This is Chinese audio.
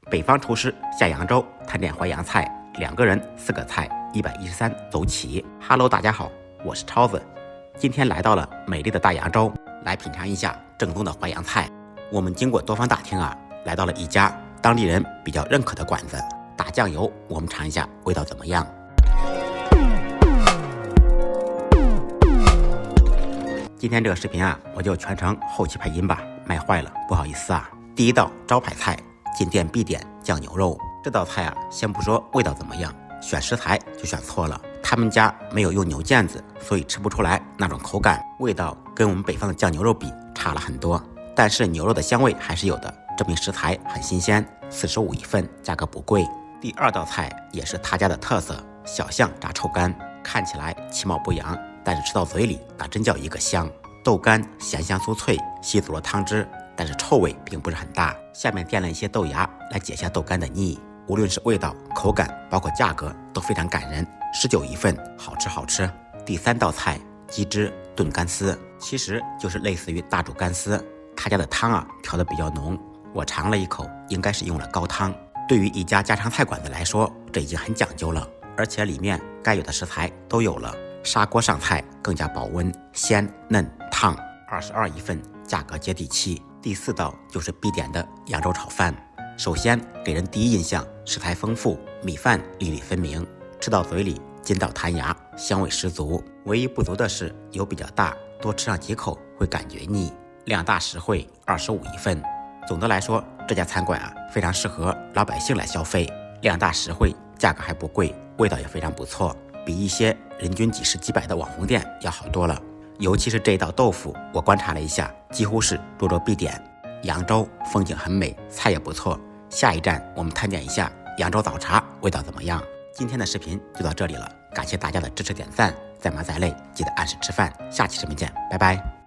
北方厨师下扬州探店淮扬菜，2个人4个菜，113走起。Hello， 大家好，我是超子，今天来到了美丽的大扬州，来品尝一下正宗的淮扬菜。我们经过多方打听来到了一家当地人比较认可的馆子。打酱油，我们尝一下味道怎么样。今天这个视频我就全程后期配音吧，麦坏了，不好意思第一道招牌菜，进店必点酱牛肉。这道菜先不说味道怎么样，选食材就选错了。他们家没有用牛腱子，所以吃不出来那种口感，味道跟我们北方的酱牛肉比差了很多。但是牛肉的香味还是有的，证明食材很新鲜，45一份，价格不贵。第二道菜也是他家的特色，小象炸臭干，看起来其貌不扬，但是吃到嘴里那真叫一个香。豆干咸香酥脆，吸足了汤汁，但是臭味并不是很大。下面垫了一些豆芽来解下豆干的腻，无论是味道、口感，包括价格都非常感人，19一份，好吃好吃。第三道菜，鸡汁炖干丝，其实就是类似于大煮干丝，他家的汤调得比较浓，我尝了一口，应该是用了高汤。对于一家家常菜馆子来说，这已经很讲究了，而且里面该有的食材都有了。砂锅上菜更加保温，鲜嫩烫，22一份，价格接地气。第四道就是必点的扬州炒饭。首先给人第一印象，食材丰富，米饭粒粒分明，吃到嘴里筋道弹牙，香味十足。唯一不足的是油比较大，多吃上几口会感觉腻。量大实惠，25一份。总的来说，这家餐馆非常适合老百姓来消费，量大实惠，价格还不贵，味道也非常不错，比一些人均几十几百的网红店要好多了。尤其是这一道豆腐，我观察了一下，几乎是桌桌必点。扬州风景很美，菜也不错。下一站我们探店一下扬州早茶味道怎么样。今天的视频就到这里了，感谢大家的支持点赞，再忙再累记得按时吃饭。下期视频见，拜拜。